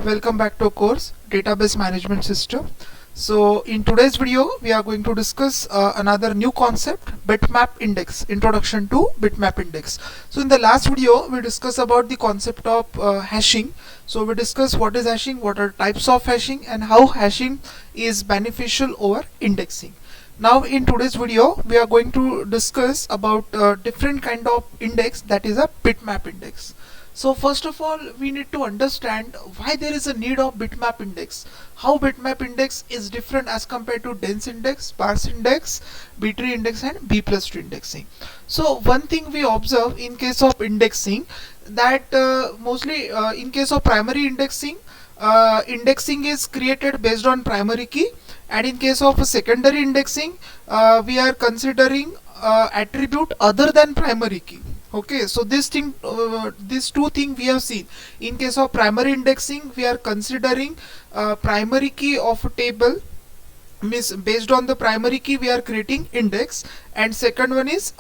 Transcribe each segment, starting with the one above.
Welcome back to our course Database Management System. So in today's video we are going to discuss another new concept, bitmap index, introduction to bitmap index. So in the last video we discussed about the concept of hashing. So we discussed what is hashing, what are types of hashing, and how hashing is beneficial over indexing. Now in today's video we are going to discuss about different kind of index, that is a bitmap index. So first of all, we need to understand why there is a need of bitmap index, how bitmap index is different as compared to dense index, sparse index, B-tree index and B+tree indexing. So one thing we observe in case of indexing, that mostly in case of primary indexing, indexing is created based on primary key, and in case of secondary indexing we are considering attribute other than primary key. Okay, so this thing, these two things we have seen. In case of primary indexing, we are considering primary key of a table, means based on the primary key we are creating index, and second one is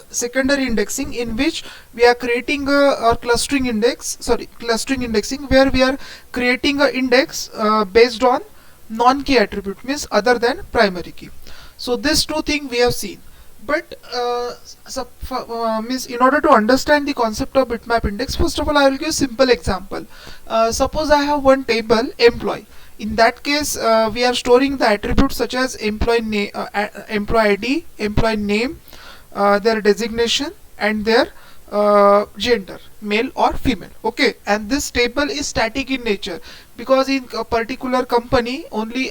secondary indexing, in which we are creating a clustering index, clustering indexing, where we are creating a index based on non-key attribute, means other than primary key. So these two things we have seen. But means in order to understand the concept of bitmap index, first of all I will give a simple example. Suppose I have one table employee. In that case we are storing the attributes such as employee name, employee ID, employee name, their designation and their gender, male or female. Okay, and this table is static in nature, because in a particular company only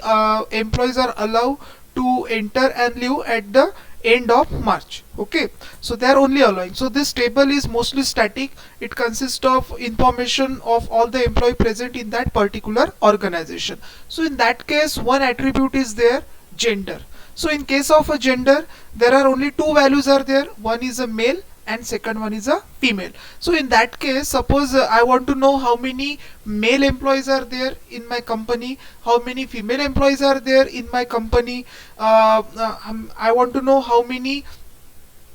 employees are allowed to enter and leave at the end of March. Okay, so they are only allowing. So this table is mostly static. It consists of information of all the employee present in that particular organization. So in that case one attribute is there, gender. So in case of a gender, there are only two values are there. One is a male and second one is a female. So in that case, suppose I want to know how many male employees are there in my company, how many female employees are there in my company. I want to know how many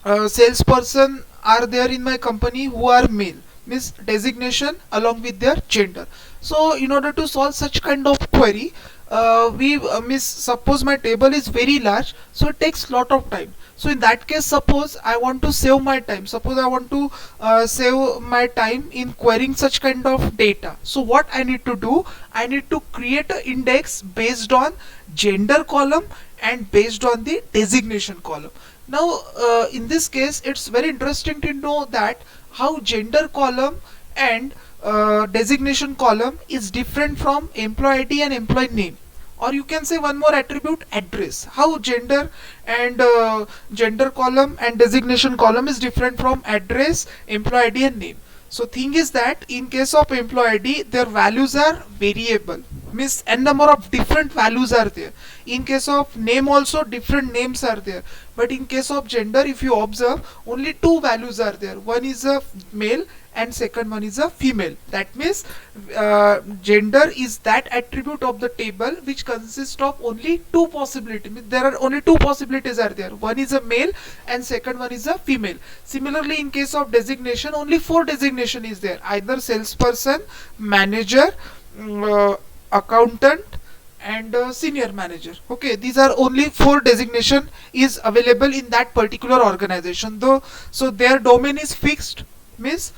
salesperson are there in my company who are male, means designation along with their gender. So in order to solve such kind of query, we miss, suppose my table is very large, so it takes lot of time. So in that case, suppose I want to save my time, suppose I want to save my time in querying such kind of data. So what I need to do, I need to create an index based on gender column and based on the designation column. Now in this case it's very interesting to know that how gender column and designation column is different from employee ID and employee name. Or you can say one more attribute, address. How gender and gender column and designation column is different from address, employee ID and name. So thing is that in case of employee ID, their values are variable, means n number of different values are there. In case of name also different names are there. But in case of gender, if you observe, only two values are there. One is a male and second one is a female. That means gender is that attribute of the table which consists of only two possibilities. There are only two possibilities are there. One is a male and second one is a female. Similarly, in case of designation, only four designation is there: either salesperson, manager, accountant and senior manager. Okay, these are only four designation is available in that particular organization though. So their domain is fixed, means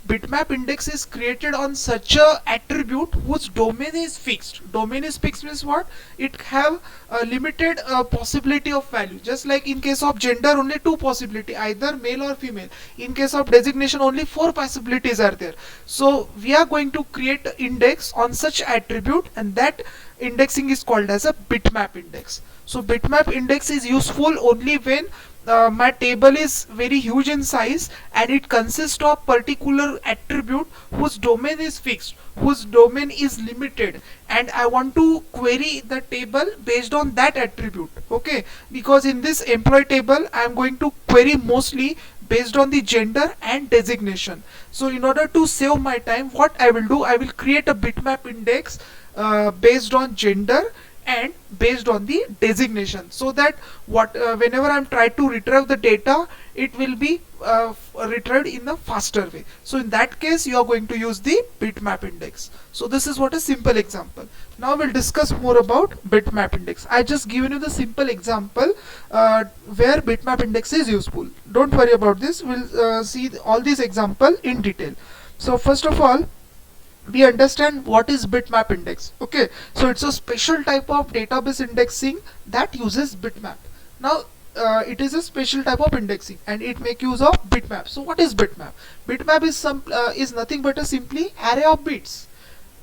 bitmap index is created on such a attribute whose domain is fixed. Domain is fixed means what? It have a limited possibility of value. Just like in case of gender, only two possibility, either male or female. In case of designation, only four possibilities are there. So we are going to create an index on such attribute, and that indexing is called as a bitmap index. So bitmap index is useful only when my table is very huge in size and it consists of particular attribute whose domain is fixed, whose domain is limited, and I want to query the table based on that attribute. Okay, because in this employee table I am going to query mostly based on the gender and designation. So in order to save my time, what I will do, I will create a bitmap index based on gender and based on the designation, so that what whenever I'm trying to retrieve the data, it will be retrieved in a faster way. So in that case you are going to use the bitmap index. So this is what a simple example. Now we'll discuss more about bitmap index. I just given you the simple example where bitmap index is useful. Don't worry about this, we'll see all these example in detail. So first of all, we understand what is bitmap index. Okay, so it's a special type of database indexing that uses bitmap. Now it is a special type of indexing and it make use of bitmap. So what is bitmap? Bitmap is nothing but a simply array of bits.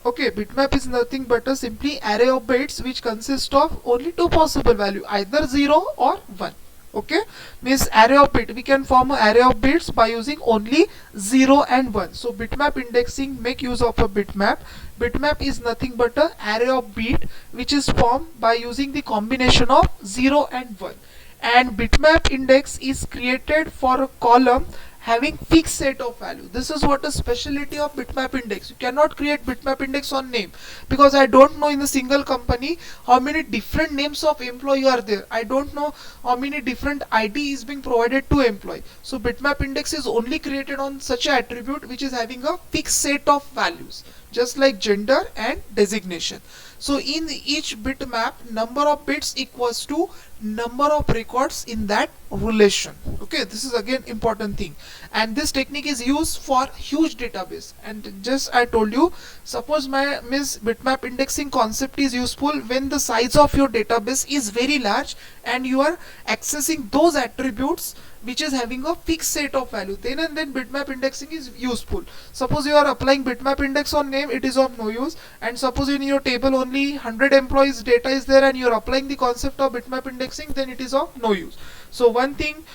Okay, bitmap is nothing but a simply array of bits which consist of only two possible value, either 0 or 1. Okay, means array of bit, we can form an array of bits by using only 0 and 1. So bitmap indexing make use of a bitmap. Bitmap is nothing but a array of bit which is formed by using the combination of 0 and 1. And bitmap index is created for a column having fixed set of value. This is what a specialty of bitmap index. You cannot create bitmap index on name, because I don't know in a single company how many different names of employee are there. I don't know how many different ID is being provided to employee. So bitmap index is only created on such an attribute which is having a fixed set of values, just like gender and designation. So in each bitmap, number of bits equals to number of records in that relation. Okay, this is again important thing, and this technique is used for huge database. And just I told you, suppose my bitmap indexing concept is useful when the size of your database is very large and you are accessing those attributes which is having a fixed set of value. Then and then bitmap indexing is useful. Suppose you are applying bitmap index on name, it is of no use. And suppose in your table only 100 employees data is there and you are applying the concept of bitmap indexing, then it is of no use. So one thing,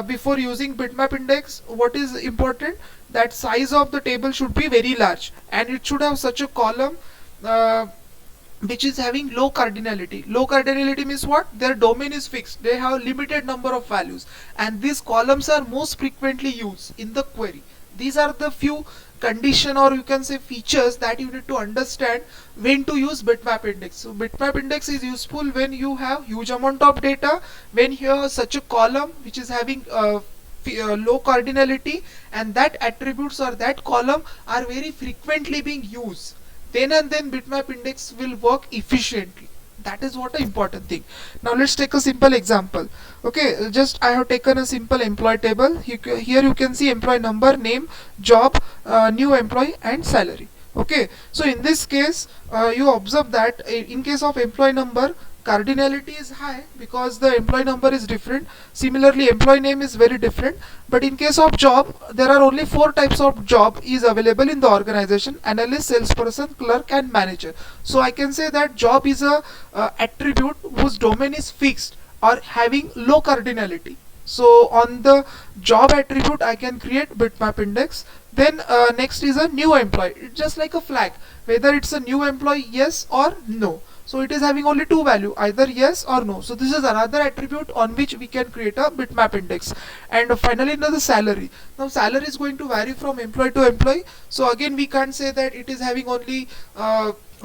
before using bitmap index, what is important, that size of the table should be very large and it should have such a column which is having low cardinality. Low cardinality means what? Their domain is fixed, they have limited number of values, and these columns are most frequently used in the query. These are the few condition, or you can say features, that you need to understand when to use bitmap index. So bitmap index is useful when you have huge amount of data, when you have such a column which is having low cardinality, and that attributes or that column are very frequently being used. Then and then bitmap index will work efficiently. That is what an important thing. Now let's take a simple example. Okay, just I have taken a simple employee table. Here you can see employee number, name, job, new employee and salary. Okay, so in this case you observe that in case of employee number, cardinality is high because the employee number is different. Similarly, employee name is very different. But in case of job, there are only 4 types of job is available in the organization: analyst, salesperson, clerk and manager. So I can say that job is a attribute whose domain is fixed or having low cardinality. So on the job attribute I can create bitmap index. Then next is a new employee. It's just like a flag, whether it's a new employee, yes or no. So it is having only 2 value, either yes or no. So this is another attribute on which we can create a bitmap index. And finally, the salary. Now salary is going to vary from employee to employee. So again we can't say that it is having only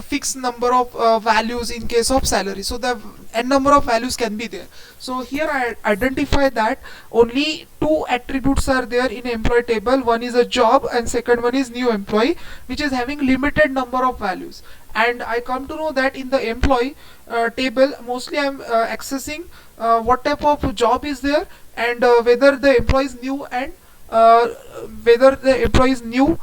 fixed number of values in case of salary. So the n number of values can be there. So here I identify that only 2 attributes are there in employee table. One is a job and second one is new employee, which is having limited number of values. And I come to know that in the employee table, mostly I am accessing what type of job is there, and whether the employee is new, and whether the employee is new,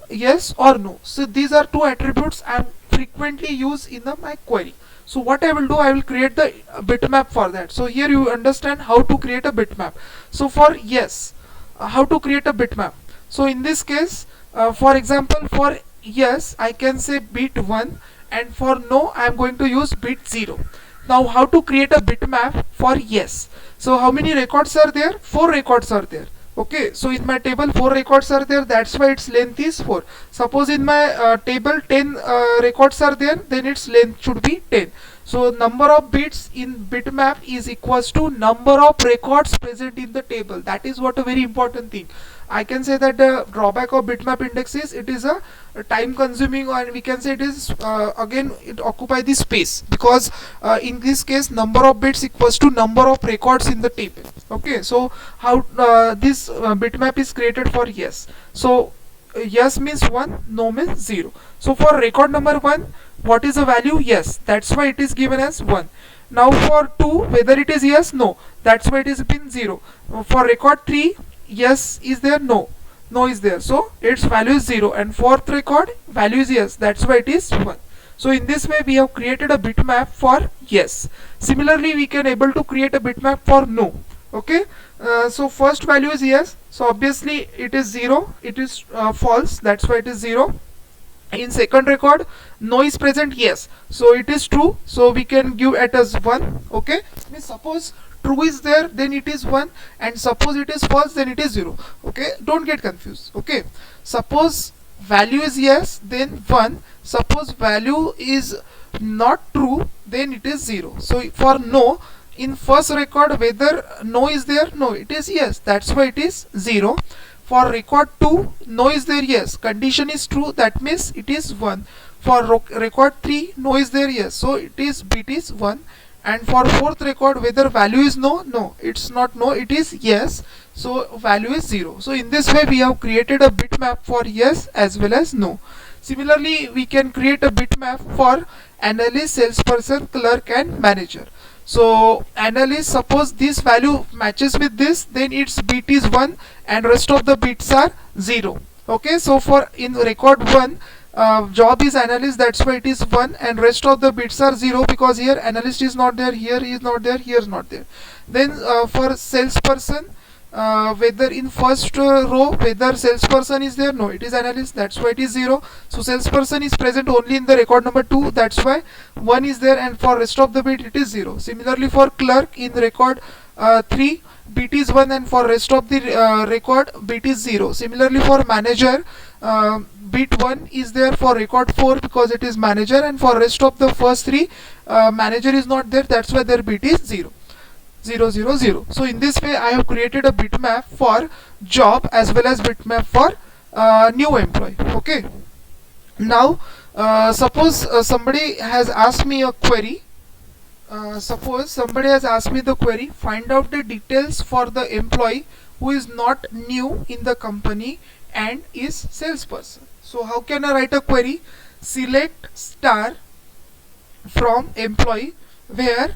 yes or no. So these are 2 attributes I am frequently use in my query. So what I will do, I will create the bitmap for that. So here you understand how to create a bitmap. So for yes, how to create a bitmap. So in this case, for example, for yes I can say bit 1, and for no I am going to use bit 0. Now how to create a bitmap for yes? So how many records are there? 4 records are there. Okay, so in my table 4 records are there, that's why its length is 4. Suppose in my table 10 records are there, then its length should be 10. So number of bits in bitmap is equals to number of records present in the table. That is what a very important thing. I can say that the drawback of bitmap index is it is a time consuming, and we can say it is again it occupy the space, because in this case number of bits equals to number of records in the table. Okay, so how this bitmap is created for yes. So yes means 1, no means 0. So for record number 1, what is the value? Yes, that's why it is given as 1. Now for 2, whether it is yes, no, that's why it is been 0. For record 3, yes is there, no, no is there, so its value is 0. And fourth record, value is yes, that's why it is 1. So in this way we have created a bitmap for yes. Similarly we can able to create a bitmap for no. Okay, so first value is yes, so obviously it is 0, it is false, that's why it is 0. In second record no is present, yes, so it is true, so we can give it as 1. Okay, means suppose true is there, then it is 1, and suppose it is false, then it is 0. Okay, don't get confused. Okay, suppose value is yes, then 1, suppose value is not true, then it is 0. So for no, in first record whether no is there, no, it is yes, that's why it is 0. For record 2, no is there, yes, condition is true, that means it is 1. For record 3, no is there, yes, so it is bit is 1. And for fourth record whether value is no, no, it's not no, it is yes, so value is 0. So in this way we have created a bitmap for yes as well as no. Similarly we can create a bitmap for analyst, salesperson, clerk and manager. So analyst, suppose this value matches with this, then its bit is 1 and rest of the bits are 0. Okay, so for in record 1, job is analyst, that's why it is 1, and rest of the bits are 0, because here analyst is not there, here is not there, here is not there. Then for salesperson, whether in first row whether salesperson is there, no, it is analyst, that's why it is 0. So salesperson is present only in the record number 2, that's why 1 is there, and for rest of the bit it is 0. Similarly for clerk in record 3, bit is 1, and for rest of the record bit is 0. Similarly for manager, bit 1 is there for record 4 because it is manager, and for rest of the first 3 manager is not there, that's why their bit is 0. 0 0 0. So in this way I have created a bitmap for job as well as bitmap for new employee. Okay, now suppose somebody has asked me a query. Suppose somebody has asked me the query, find out the details for the employee who is not new in the company and is salesperson. So how can I write a query? Select star from employee where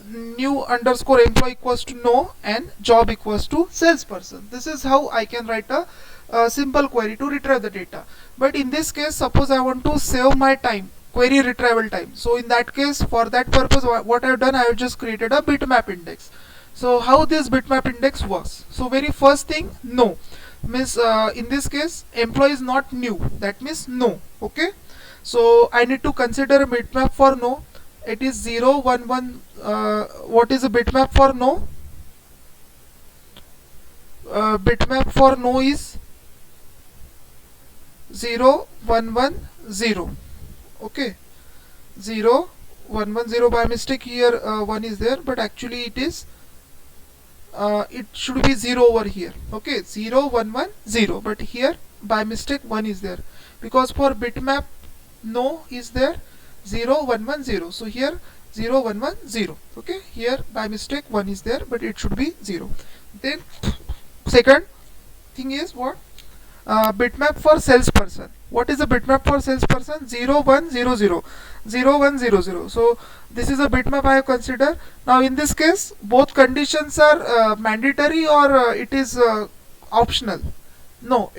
new underscore employee equals to no and job equals to salesperson. This is how I can write a simple query to retrieve the data. But in this case, suppose I want to save my time, query retrieval time. So in that case, for that purpose, what I have done, I have just created a bitmap index. So how this bitmap index works? So very first thing, no, means in this case employee is not new, that means no. Okay, so I need to consider a bitmap for no. It is 0 1 1. What is a bitmap for no? Bitmap for no is 0 1 1 0. Okay, 0 1 1 0. By mistake here 1 is there, but actually it is it should be 0 over here. Okay, 0 1 1 0, but here by mistake 1 is there, because for bitmap no is there 0 1 1 0. So here 0 1 1 0. Okay, here by mistake 1 is there, but it should be 0. Then second thing is what? Bitmap for salesperson. What is a bitmap for salesperson? 0 1 0 0 0 1 0 0. So this is a bitmap I have considered. Now in this case both conditions are mandatory or it is optional. No,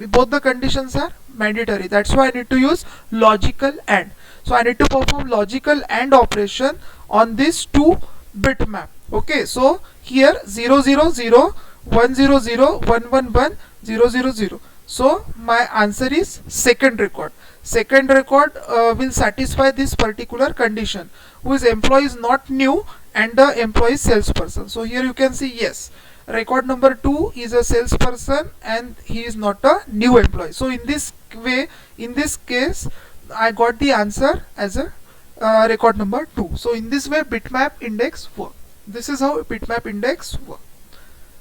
both the conditions are mandatory, that's why I need to use logical AND. So I need to perform logical AND operation on this two bitmap. Okay, so here 0 0 0 1 0 0 1 1 1 0 0 0. So my answer is second record. Second record will satisfy this particular condition, whose employee is not new and the employee is salesperson. So here you can see yes, record number 2 is a salesperson and he is not a new employee. So in this way, in this case, I got the answer as a record number 2. So in this way bitmap index work. This is how bitmap index work.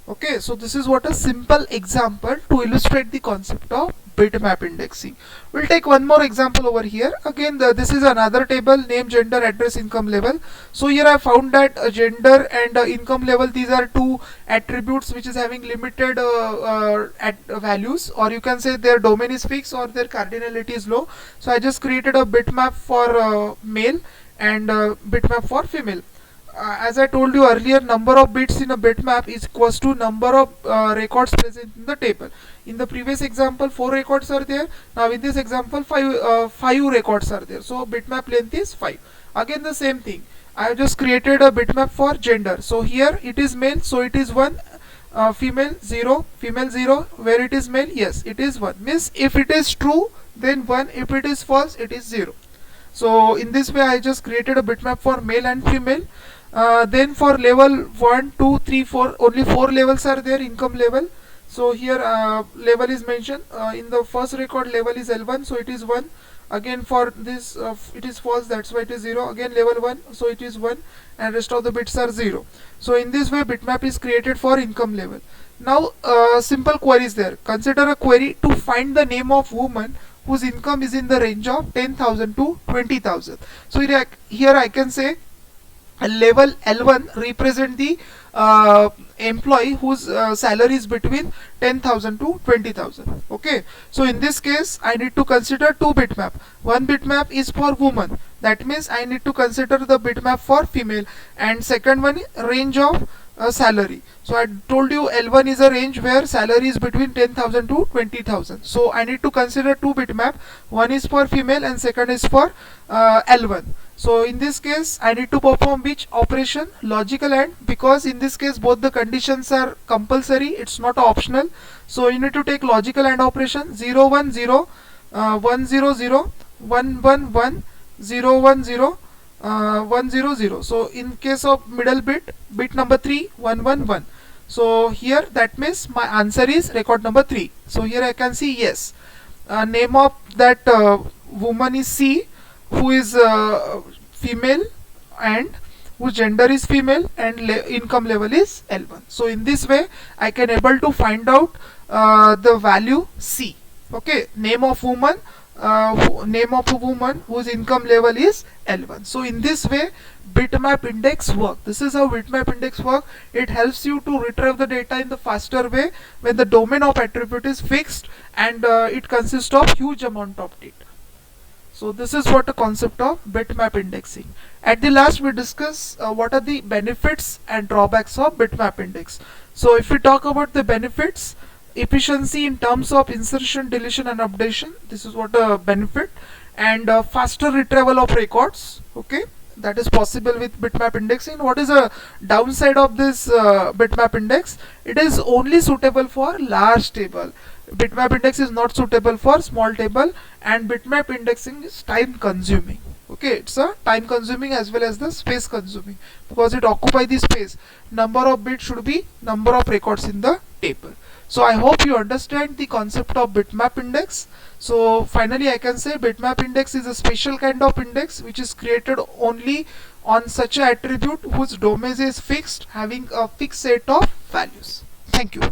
Okay, so this is what a simple example to illustrate the concept of bitmap indexing. We'll take one more example over here. Again, this is another table, name, gender, address, income level. So here I found that gender and income level, these are two attributes which is having limited values, or you can say their domain is fixed or their cardinality is low. So I just created a bitmap for male and bitmap for female. As I told you earlier, number of bits in a bitmap is equals to number of records present in the table. In the previous example 4 records are there. Now in this example 5 records are there. So bitmap length is 5. Again the same thing, I have just created a bitmap for gender. So here it is male, so it is 1, female 0, female 0. Where it is male, yes, it is 1. Means if it is true then 1, if it is false it is 0. So in this way I just created a bitmap for male and female. Then for level 1, 2, 3, 4, only 4 levels are there, income level. So here level is mentioned. In the first record level is L1, so it is 1. Again for this it is false, that's why it is 0. Again level 1, so it is 1, and rest of the bits are 0. So in this way bitmap is created for income level. Now simple query is there. Consider a query to find the name of woman whose income is in the range of 10,000 to 20,000. So here I can say level L1 represent the employee whose salary is between 10,000 to 20,000. Okay, so in this case I need to consider two bitmap. One bitmap is for woman, that means I need to consider the bitmap for female, and second one range of salary. So I told you L1 is a range where salary is between 10,000 to 20,000. So I need to consider two bitmap. One is for female and second is for L1. So in this case I need to perform which operation? Logical AND, because in this case both the conditions are compulsory, it's not optional. So you need to take logical AND operation. 0 1 0 1 0 0 1 1 1 0 1 0 1 0 0. So in case of middle bit number 3, 1 1 1. So here that means my answer is record number 3. So here I can see yes, name of that woman is C, who is female and whose gender is female, and income level is L1. So in this way I can able to find out the value C. Okay, name of woman, name of a woman whose income level is L1. So in this way bitmap index work. This is how bitmap index work. It helps you to retrieve the data in the faster way when the domain of attribute is fixed and it consists of huge amount of data. So this is what the concept of bitmap indexing. At the last we discuss what are the benefits and drawbacks of bitmap index. So if we talk about the benefits, efficiency in terms of insertion, deletion and updation, this is what a benefit, and faster retrieval of records. Okay, that is possible with bitmap indexing. What is a downside of this bitmap index? It is only suitable for large table. Bitmap index is not suitable for small table, and bitmap indexing is time consuming. Okay, it's a time consuming as well as the space consuming, because it occupies the space. Number of bits should be number of records in the table. So I hope you understand the concept of bitmap index. So finally I can say bitmap index is a special kind of index which is created only on such an attribute whose domain is fixed, having a fixed set of values. Thank you.